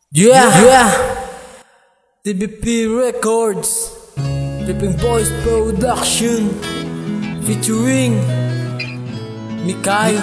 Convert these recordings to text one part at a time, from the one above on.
Yeah, TBP Records, Tripping Boys Production, featuring Mikay.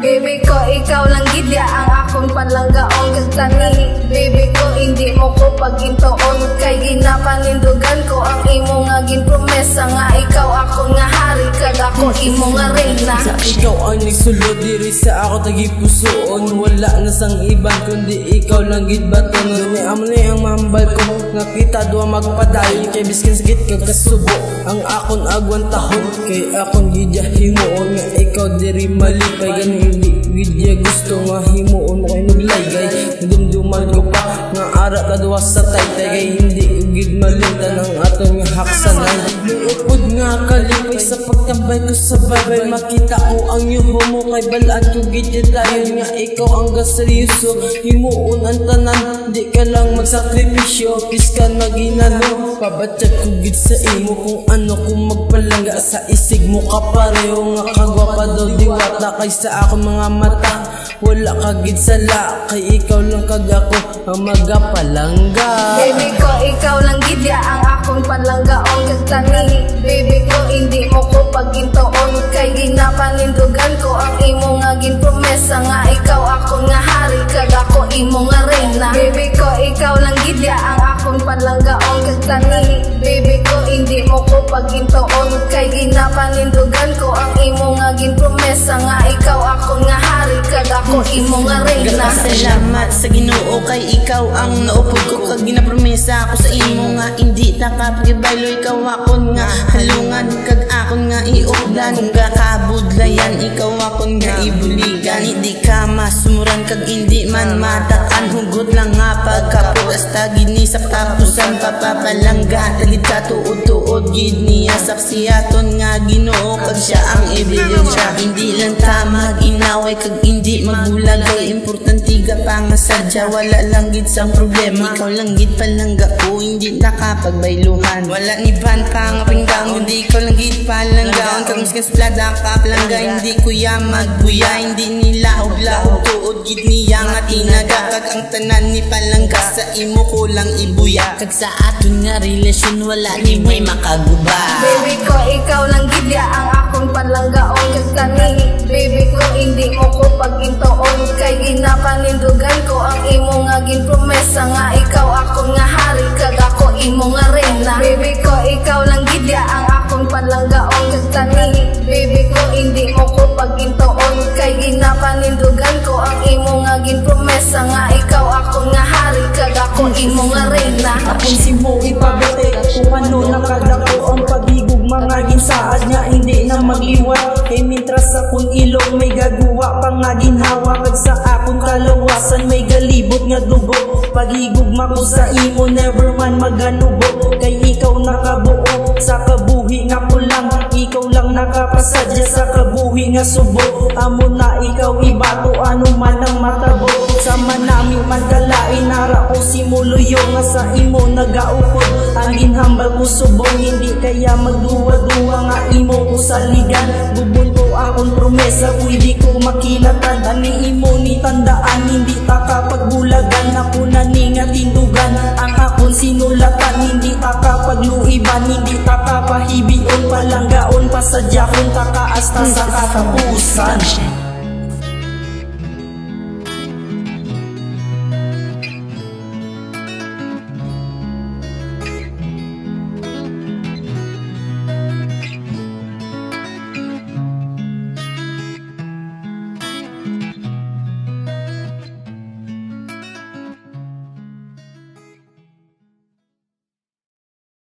Baby ko, ikaw lang gidya ang akong palanggaon kagtani. Baby ko, hindi mo ko pagintoon, kay ginapanindugan ko ang imo nga ginpromesa nga ikaw ako nga hari kag ako imo nga reyna. Sa ikaw ang nagsulod diri sa ako tagipusoon, wala na sang iban kundi ikaw lang gid baton. Ni amni ang mambal ko nga kita duha magpadayon, kay biskin sakit kag kasubo ang akon agwan tahon, kay akon gidya himuon nga ikaw diri malipay ganin. Gidya gusto nga himuon mo kay naglaygay, dumduman ko pa nga ara kadwa sa taytay, kay hindi gid malintan ang atong haksanay. Luupod nga kalipay sa pagtambay ko sa baybay, makita ko ang yuho mo kay balaan ko gidya tayo nga ikaw ang gaseryoso. Himuon ang tanan, di ka lang magsakripisyo, piskan maginano, pabatsyag ko gid sa imo kung ano kung magpalangga sa isig mo kapareho nga kagwapa daw diwata kay sa ako mga mata. Wala kagid sala, kay ikaw lang kag ako ang magapalangga. Baby ko, ikaw lang gidya ang akong palanggaon kagtani. Baby ko, hindi mo ko pagintoon, kay ginapanindugan ko ang imo nga ginpromesa nga ikaw ako nga hari kag ako imo nga reyna. Baby ko, ikaw lang gidya ang akong palanggaon kagtani. Baby ko, hindi mo ko pagintoon, kay ginapanindugan ko ang imo nga ginpromesa nga ikaw ako nga hari kag ako imo nga reyna. Salamat sa Ginoo kay ikaw ang naupod ko kag ginapromesa ako sa imo nga hindi nakapagibaylo, ikaw akon nga halungan kag akon nga iukdan, kung kakabudlayan ikaw akon nga ibuligan. Hindi ka masumuran kag hindi man matakan, hugot lang nga pagkapugas tagid ni sa kapusan papapalangga, tagid ka tuod-tuod gid niya saksiyaton nga Ginoo kag siya ang ebidensya. Hindi lang ta mag-inaway kag hindi magbulagay, importante ga pa nga sadya, wala lang gid sang problema, ikaw lang gid palangga ko hindi nakapagbayluhan. Wala ni ban pa nga pinggang, hindi ikaw lang gid palanggaon, kag miskin suplada ka palangga hindi kuya magbuya, hindi nila ubla-ub tuod gid niya nga tinaga, kag ang tanan ni palangga sa imo ko lang ibuya, kag sa aton nga relasyon wala ni may makaguba. Baby ko, ikaw lang gidya ang akong palanggaon kagtani. Baby ko, hindi mo ko pagintoon, kay ginapanindugan ko ang imo nga ginpromesa nga ikaw ako nga hari kag ako imo nga reyna. Baby ko, ikaw lang gidya ang akong palanggaon kagtani. Baby ko, hindi mo ko pagintoon, kay ginapanindugan ko ang imo nga ginpromesa nga ikaw ako nga hari kag ako imo nga reyna. Kung si mo ipabuti kung ano nakadako ang pag-igog mga ginsaad nga hindi na mag-iwan, kay mintras sa kung ilong may gagawa pang nga ginhawa, kag sa akong kalawasan may galibot nga dugo. Pag-igugma ko sa imo never man maganubo, kay ikaw nakabuo sa kabuhi nga pulang, ikaw lang nakapasadya sa kabuhi nga subo. Amo na ikaw ibato ano man ang matabo, sa manami man kalain nara ko simuluyo nga sa imo nagaukod. Ang ginhambal ko subong hindi kaya magduwa-duwa nga imo ko saligan. Gubon ko akong promesa pwede ko makilatan, ani imo ni tandaan hindi ta kapagbulagan. Ako na ni nga tindugan ang akong sinulatan, hindi ta kapagluiban, hindi ta kapahibion palanggaon pasadya kung takaasta sa katapusan.